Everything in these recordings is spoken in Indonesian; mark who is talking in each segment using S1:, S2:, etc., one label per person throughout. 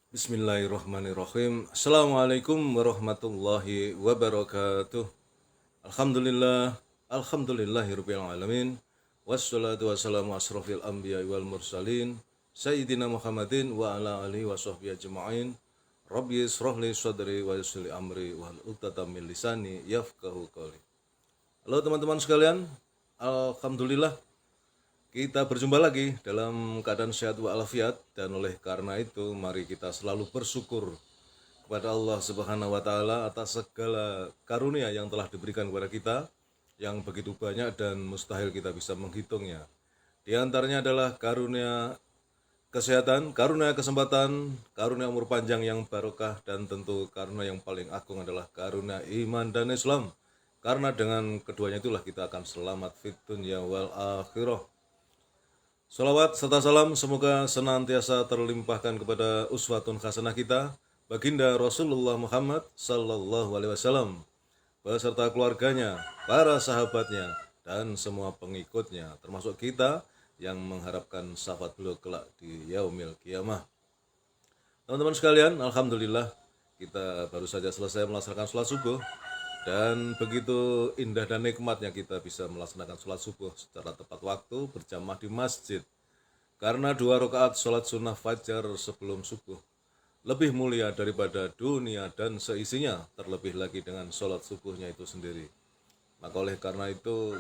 S1: Bismillahirrahmanirrahim. Assalamualaikum warahmatullahi wabarakatuh. Alhamdulillah, alhamdulillahirabbil alamin. Wassalatu wassalamu asrofil anbiya wal mursalin Sayyidina Muhammadin wa ala alihi wa sahbihi ajma'in. Rabbi yishrah li sadri wa yassir li amri wa hlul 'uqdatam min lisani yafqahu qawli. Halo teman-teman sekalian, alhamdulillah kita berjumpa lagi dalam keadaan sehat walafiat, dan oleh karena itu mari kita selalu bersyukur kepada Allah Subhanahu wa taala atas segala karunia yang telah diberikan kepada kita yang begitu banyak dan mustahil kita bisa menghitungnya. Di antaranya adalah karunia kesehatan, karunia kesempatan, karunia umur panjang yang barokah, dan tentu karunia yang paling agung adalah karunia iman dan Islam. Karena dengan keduanya itulah kita akan selamat fid dunya wal akhirah. Salawat serta salam semoga senantiasa terlimpahkan kepada uswatun hasanah kita, baginda Rasulullah Muhammad sallallahu alaihi wasallam, beserta keluarganya, para sahabatnya, dan semua pengikutnya, termasuk kita yang mengharapkan syafaat beliau kelak di yaumil qiyamah. Teman-teman sekalian, alhamdulillah kita baru saja selesai melaksanakan sholat subuh, dan begitu indah dan nikmatnya kita bisa melaksanakan sholat subuh secara tepat waktu berjamaah di masjid. Karena 2 rakaat sholat sunnah fajar sebelum subuh lebih mulia daripada dunia dan seisinya, terlebih lagi dengan sholat subuhnya itu sendiri. Maka oleh karena itu,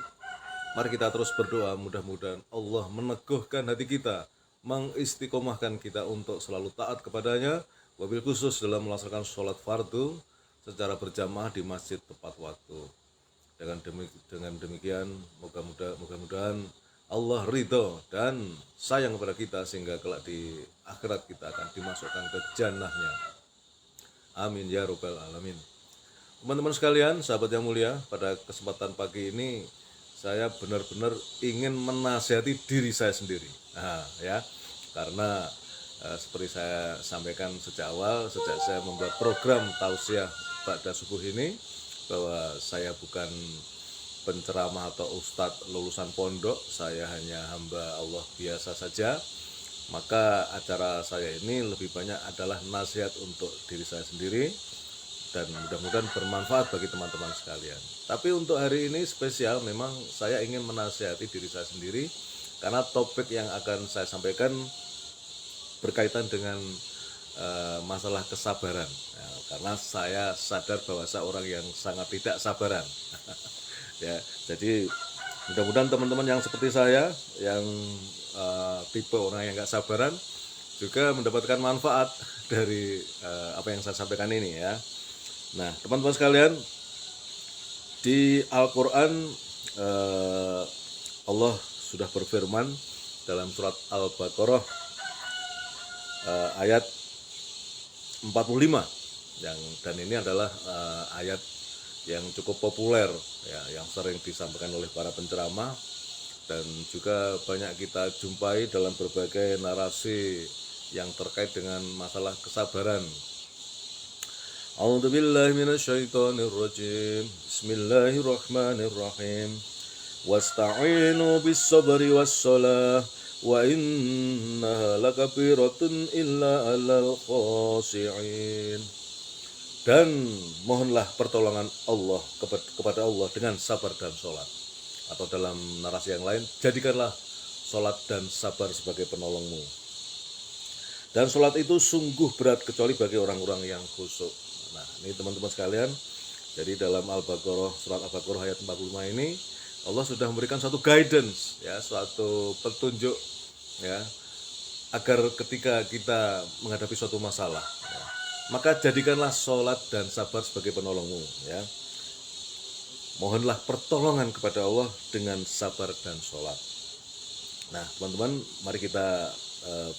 S1: mari kita terus berdoa, mudah-mudahan Allah meneguhkan hati kita, mengistiqomahkan kita untuk selalu taat kepadanya, wabil khusus dalam melaksanakan sholat fardu secara berjamaah di masjid tepat waktu. Dengan demikian, mudah-mudahan Allah ridho dan sayang kepada kita sehingga kelak di akhirat kita akan dimasukkan ke jannahnya. Amin ya rabbal alamin. Teman-teman sekalian, sahabat yang mulia, pada kesempatan pagi ini saya benar-benar ingin menasihati diri saya sendiri. Karena seperti saya sampaikan sejak awal, sejak saya membuat program tausiah ba'da subuh ini, bahwa saya bukan penceramah atau ustadz lulusan pondok, saya hanya hamba Allah biasa saja. Maka acara saya ini lebih banyak adalah nasihat untuk diri saya sendiri, dan mudah-mudahan bermanfaat bagi teman-teman sekalian. Tapi untuk hari ini spesial, memang saya ingin menasihati diri saya sendiri, karena topik yang akan saya sampaikan berkaitan dengan masalah kesabaran. Karena saya sadar bahwa saya orang yang sangat tidak sabaran. Ya, jadi mudah-mudahan teman-teman yang seperti saya, yang tipe orang yang nggak sabaran, juga mendapatkan manfaat dari apa yang saya sampaikan ini ya. Nah, teman-teman sekalian, di Al-Quran Allah sudah berfirman dalam surat Al-Baqarah ayat 45, dan ini adalah ayat yang cukup populer ya, yang sering disampaikan oleh para penceramah dan juga banyak kita jumpai dalam berbagai narasi yang terkait dengan masalah kesabaran. A'udzubillahi minasyaitonirrajim. Bismillahirrahmanirrahim. Wasta'inu bis-sabri was-shalah wa innaha lakabiratun illa 'alal khashi'in. Dan mohonlah pertolongan Allah kepada Allah dengan sabar dan sholat. Atau dalam narasi yang lain, jadikanlah sholat dan sabar sebagai penolongmu. Dan sholat itu sungguh berat kecuali bagi orang-orang yang khusyuk. Nah, ini teman-teman sekalian, jadi dalam Al-Baqarah, surat Al-Baqarah ayat 45 ini, Allah sudah memberikan suatu guidance, ya, suatu petunjuk, ya, agar ketika kita menghadapi suatu masalah, ya, maka jadikanlah sholat dan sabar sebagai penolongmu. Ya. Mohonlah pertolongan kepada Allah dengan sabar dan sholat. Nah, teman-teman, mari kita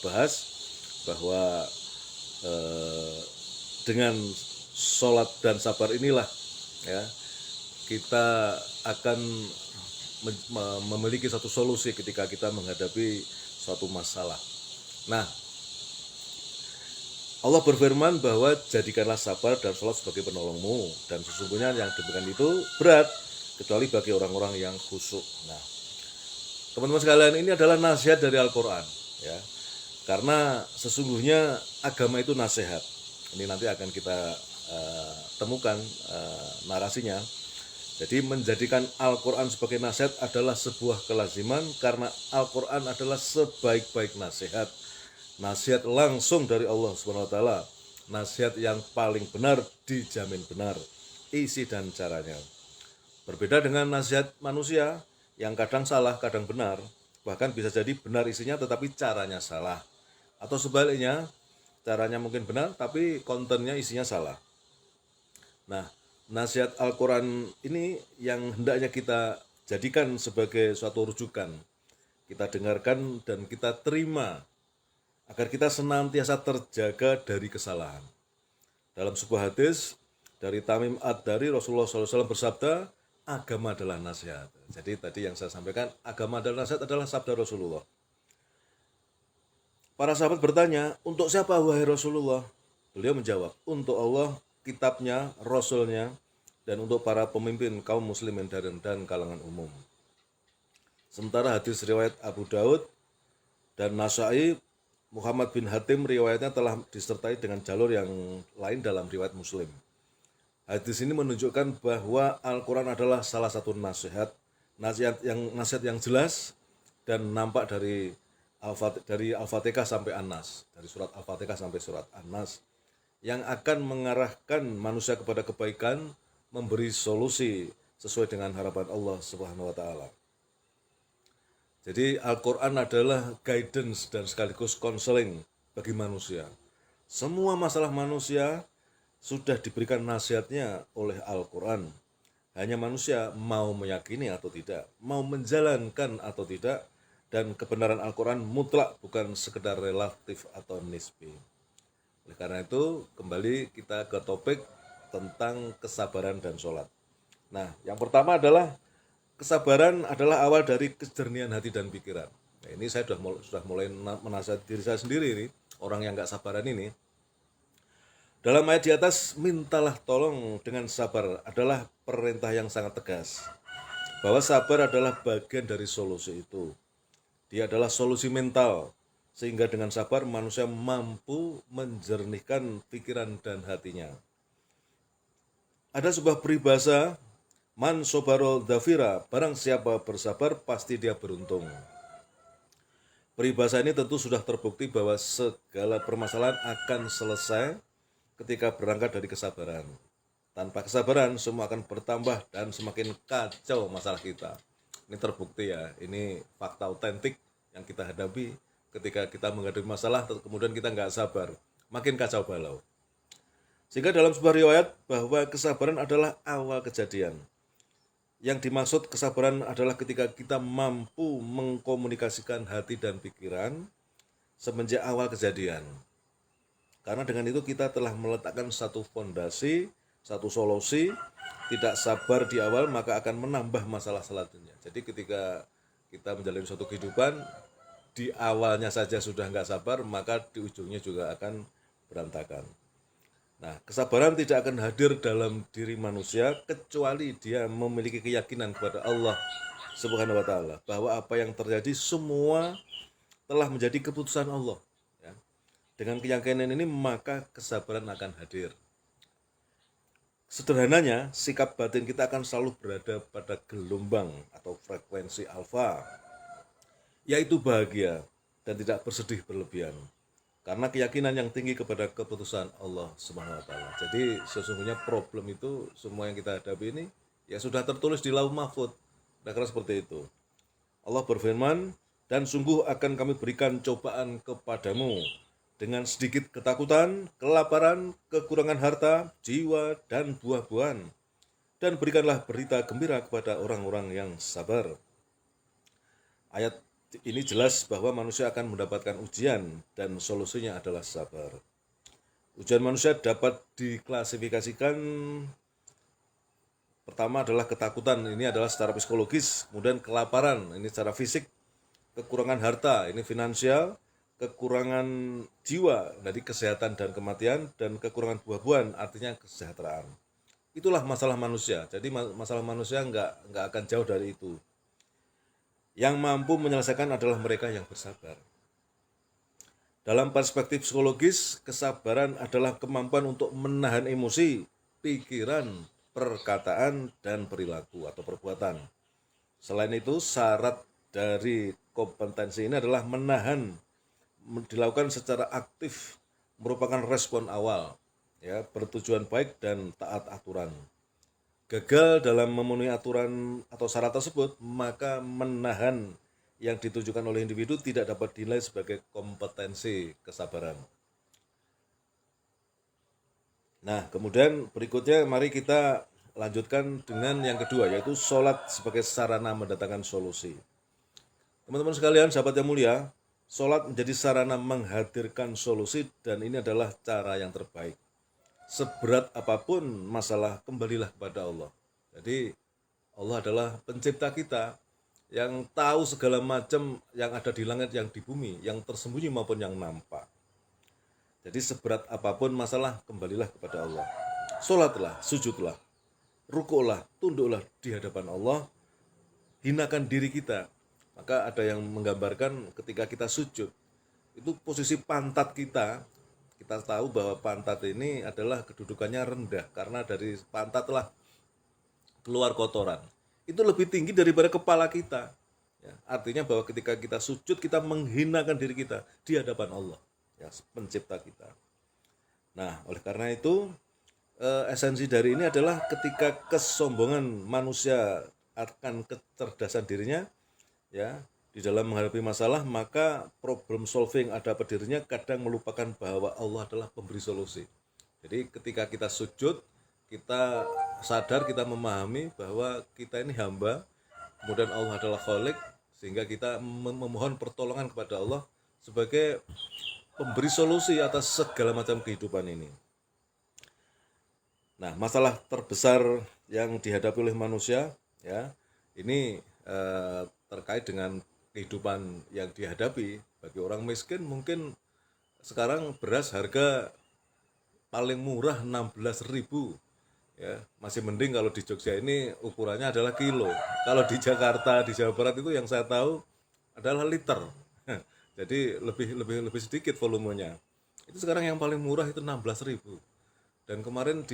S1: bahas bahwa dengan sholat dan sabar inilah, ya, kita akan memiliki satu solusi ketika kita menghadapi suatu masalah. Nah, Allah berfirman bahwa jadikanlah sabar dan sholat sebagai penolongmu, dan sesungguhnya yang demikian itu berat kecuali bagi orang-orang yang khusyuk. Nah, teman-teman sekalian, ini adalah nasihat dari Al-Quran, ya. Karena sesungguhnya agama itu nasihat. Ini nanti akan kita temukan narasinya. Jadi menjadikan Al-Quran sebagai nasihat adalah sebuah kelaziman karena Al-Quran adalah sebaik-baik nasihat. Nasihat langsung dari Allah SWT. Nasihat yang paling benar dijamin benar isi dan caranya. Berbeda dengan nasihat manusia yang kadang salah, kadang benar. Bahkan bisa jadi benar isinya tetapi caranya salah. Atau sebaliknya, caranya mungkin benar tapi kontennya isinya salah. Nah, nasihat Al-Quran ini yang hendaknya kita jadikan sebagai suatu rujukan. Kita dengarkan dan kita terima agar kita senantiasa terjaga dari kesalahan. Dalam sebuah hadis dari Tamim Ad-Dari, Rasulullah SAW bersabda, agama adalah nasihat. Jadi tadi yang saya sampaikan, agama adalah nasihat adalah sabda Rasulullah. Para sahabat bertanya, untuk siapa wahai Rasulullah? Beliau menjawab, untuk Allah, kitabnya, Rasulnya, dan untuk para pemimpin kaum muslimin dan kalangan umum. Sementara hadis riwayat Abu Daud dan Nasai, Muhammad bin Hatim riwayatnya telah disertai dengan jalur yang lain dalam riwayat Muslim. Hadis ini menunjukkan bahwa Al-Quran adalah salah satu nasihat yang jelas dan nampak dari Al-Fatihah sampai An-Nas, dari surat Al-Fatihah sampai surat An-Nas, yang akan mengarahkan manusia kepada kebaikan, memberi solusi sesuai dengan harapan Allah Subhanahu wa taala. Jadi Al-Quran adalah guidance dan sekaligus konseling bagi manusia. Semua masalah manusia sudah diberikan nasihatnya oleh Al-Quran. Hanya manusia mau meyakini atau tidak, mau menjalankan atau tidak, dan kebenaran Al-Quran mutlak, bukan sekedar relatif atau nisbi. Oleh karena itu, kembali kita ke topik tentang kesabaran dan sholat. Nah, yang pertama adalah kesabaran adalah awal dari kejernihan hati dan pikiran. Nah, ini saya sudah mulai menasihati diri saya sendiri ini, orang yang gak sabaran ini. Dalam ayat di atas, mintalah tolong dengan sabar adalah perintah yang sangat tegas. Bahwa sabar adalah bagian dari solusi itu. Dia adalah solusi mental, sehingga dengan sabar manusia mampu menjernihkan pikiran dan hatinya. Ada sebuah peribahasa, man sobarol dafira, barang siapa bersabar pasti dia beruntung. Peribahasa ini tentu sudah terbukti bahwa segala permasalahan akan selesai ketika berangkat dari kesabaran. Tanpa kesabaran semua akan bertambah dan semakin kacau masalah kita. Ini terbukti ya, ini fakta otentik yang kita hadapi ketika kita menghadapi masalah kemudian kita nggak sabar, makin kacau balau. Sehingga dalam sebuah riwayat bahwa kesabaran adalah awal kejadian. Yang dimaksud kesabaran adalah ketika kita mampu mengkomunikasikan hati dan pikiran semenjak awal kejadian. Karena dengan itu kita telah meletakkan satu fondasi, satu solusi. Tidak sabar di awal maka akan menambah masalah selanjutnya. Jadi ketika kita menjalani suatu kehidupan, di awalnya saja sudah nggak sabar, maka di ujungnya juga akan berantakan. Nah, kesabaran tidak akan hadir dalam diri manusia kecuali dia memiliki keyakinan kepada Allah Subhanahu wa taala bahwa apa yang terjadi semua telah menjadi keputusan Allah. Ya. Dengan keyakinan ini maka kesabaran akan hadir. Sederhananya, sikap batin kita akan selalu berada pada gelombang atau frekuensi alfa, yaitu bahagia dan tidak bersedih berlebihan. Karena keyakinan yang tinggi kepada keputusan Allah Subhanahu wa taala. Jadi sesungguhnya problem itu semua yang kita hadapi ini ya sudah tertulis di Lauh Mahfuz. Kira-kira seperti itu. Allah berfirman, dan sungguh akan kami berikan cobaan kepadamu dengan sedikit ketakutan, kelaparan, kekurangan harta, jiwa, dan buah-buahan. Dan berikanlah berita gembira kepada orang-orang yang sabar. Ayat ini jelas bahwa manusia akan mendapatkan ujian dan solusinya adalah sabar. Ujian manusia dapat diklasifikasikan, pertama adalah ketakutan, ini adalah secara psikologis, kemudian kelaparan, ini secara fisik, kekurangan harta, ini finansial, kekurangan jiwa dari kesehatan dan kematian, dan kekurangan buah-buahan artinya kesejahteraan. Itulah masalah manusia. Jadi masalah manusia nggak akan jauh dari itu. Yang mampu menyelesaikan adalah mereka yang bersabar. Dalam perspektif psikologis, kesabaran adalah kemampuan untuk menahan emosi, pikiran, perkataan, dan perilaku atau perbuatan. Selain itu, syarat dari kompetensi ini adalah menahan, dilakukan secara aktif, merupakan respon awal, ya, bertujuan baik dan taat aturan. Gagal dalam memenuhi aturan atau syarat tersebut, maka menahan yang ditujukan oleh individu tidak dapat dinilai sebagai kompetensi kesabaran. Nah, kemudian berikutnya mari kita lanjutkan dengan yang kedua, yaitu sholat sebagai sarana mendatangkan solusi. Teman-teman sekalian, sahabat yang mulia, sholat menjadi sarana menghadirkan solusi dan ini adalah cara yang terbaik. Seberat apapun masalah, kembalilah kepada Allah. Jadi Allah adalah pencipta kita yang tahu segala macam yang ada di langit, yang di bumi, yang tersembunyi maupun yang nampak. Jadi seberat apapun masalah, kembalilah kepada Allah. Sholatlah, sujudlah, rukuklah, tunduklah di hadapan Allah, hinakan diri kita. Maka ada yang menggambarkan ketika kita sujud, itu posisi pantat kita tahu bahwa pantat ini adalah kedudukannya rendah, karena dari pantatlah keluar kotoran. Itu lebih tinggi daripada kepala kita. Ya, artinya bahwa ketika kita sujud, kita menghinakan diri kita di hadapan Allah, ya, pencipta kita. Nah, oleh karena itu, esensi dari ini adalah ketika kesombongan manusia akan kecerdasan dirinya, ya, di dalam menghadapi masalah, maka problem solving ada pada dirinya kadang melupakan bahwa Allah adalah pemberi solusi. Jadi ketika kita sujud, kita sadar, kita memahami bahwa kita ini hamba, kemudian Allah adalah Khalik, sehingga kita memohon pertolongan kepada Allah sebagai pemberi solusi atas segala macam kehidupan ini. Nah, masalah terbesar yang dihadapi oleh manusia, ya, ini terkait dengan kehidupan yang dihadapi. Bagi orang miskin mungkin sekarang beras harga paling murah 16.000, ya, masih mending kalau di Jogja ini ukurannya adalah kilo. Kalau di Jakarta, di Jawa Barat itu yang saya tahu adalah liter. Jadi lebih sedikit volumenya. Itu sekarang yang paling murah itu 16.000. Dan kemarin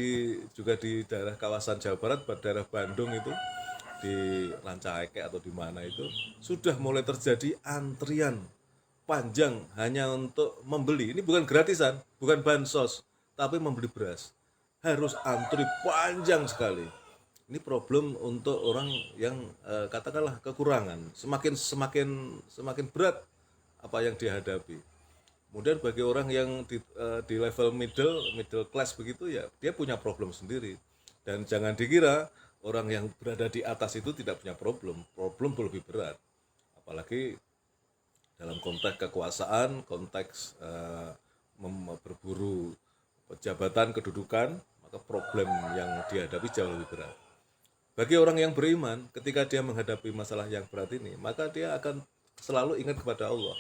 S1: juga di daerah kawasan Jawa Barat, daerah Bandung itu, di Rancaikek atau di mana itu, sudah mulai terjadi antrian panjang hanya untuk membeli. Ini bukan gratisan, bukan bansos, tapi membeli beras. Harus antri panjang sekali. Ini problem untuk orang yang katakanlah kekurangan. Semakin berat apa yang dihadapi. Kemudian bagi orang yang di level middle class begitu, ya, dia punya problem sendiri. Dan jangan dikira orang yang berada di atas itu tidak punya problem lebih berat. Apalagi dalam konteks kekuasaan, konteks berburu jabatan, kedudukan, maka problem yang dihadapi jauh lebih berat. Bagi orang yang beriman, ketika dia menghadapi masalah yang berat ini, maka dia akan selalu ingat kepada Allah,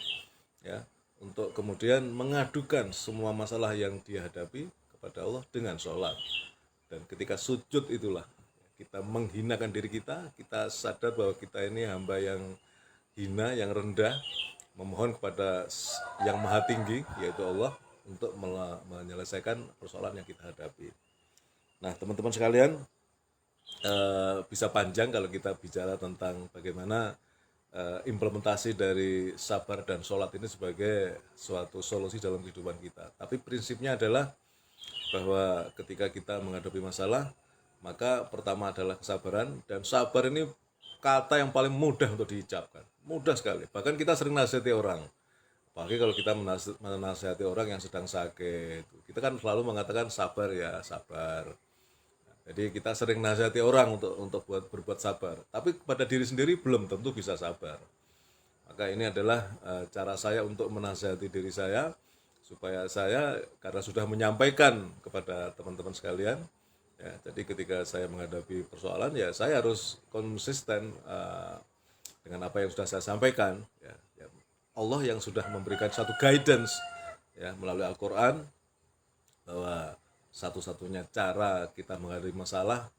S1: ya, untuk kemudian mengadukan semua masalah yang dia hadapi kepada Allah dengan sholat. Dan ketika sujud itulah kita menghinakan diri kita, kita sadar bahwa kita ini hamba yang hina, yang rendah, memohon kepada yang maha tinggi, yaitu Allah, untuk menyelesaikan persoalan yang kita hadapi. Nah, teman-teman sekalian, bisa panjang kalau kita bicara tentang bagaimana implementasi dari sabar dan sholat ini sebagai suatu solusi dalam kehidupan kita. Tapi prinsipnya adalah bahwa ketika kita menghadapi masalah, maka pertama adalah kesabaran, dan sabar ini kata yang paling mudah untuk diucapkan, mudah sekali. Bahkan kita sering nasihati orang, apalagi kalau kita menasihati orang yang sedang sakit, kita kan selalu mengatakan sabar ya, sabar. Jadi kita sering nasihati orang untuk berbuat sabar, tapi kepada diri sendiri belum tentu bisa sabar. Maka ini adalah cara saya untuk menasihati diri saya, supaya saya, karena sudah menyampaikan kepada teman-teman sekalian, ya, jadi ketika saya menghadapi persoalan, ya saya harus konsisten dengan apa yang sudah saya sampaikan. Ya, Allah yang sudah memberikan satu guidance, ya, melalui Al-Quran, bahwa satu-satunya cara kita menghadapi masalah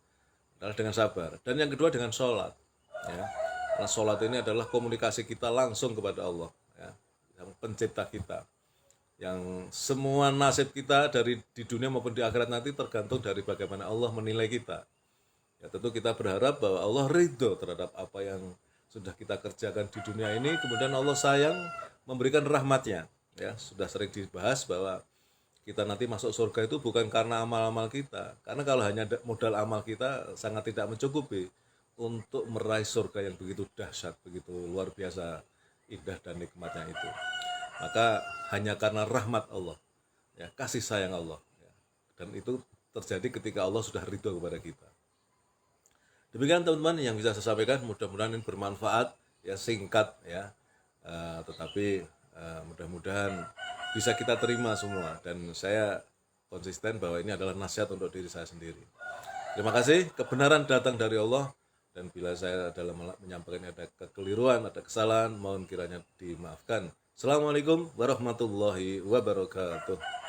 S1: adalah dengan sabar. Dan yang kedua dengan sholat, ya. Karena sholat ini adalah komunikasi kita langsung kepada Allah, ya, yang pencipta kita. yang semua nasib kita dari di dunia maupun di akhirat nanti tergantung dari bagaimana Allah menilai kita. Ya tentu kita berharap bahwa Allah ridho terhadap apa yang sudah kita kerjakan di dunia ini, kemudian Allah sayang memberikan rahmatnya. Ya sudah sering dibahas bahwa kita nanti masuk surga itu bukan karena amal-amal kita, karena kalau hanya modal amal kita sangat tidak mencukupi untuk meraih surga yang begitu dahsyat, begitu luar biasa indah dan nikmatnya itu. Maka hanya karena rahmat Allah, ya kasih sayang Allah, ya. Dan itu terjadi ketika Allah sudah ridho kepada kita. Demikian teman-teman yang bisa saya sampaikan, mudah-mudahan ini bermanfaat, ya singkat ya. Tetapi mudah-mudahan bisa kita terima semua, dan saya konsisten bahwa ini adalah nasihat untuk diri saya sendiri. Terima kasih, kebenaran datang dari Allah, dan bila saya dalam menyampaikan ada kekeliruan, ada kesalahan, mohon kiranya dimaafkan. Assalamualaikum warahmatullahi wabarakatuh.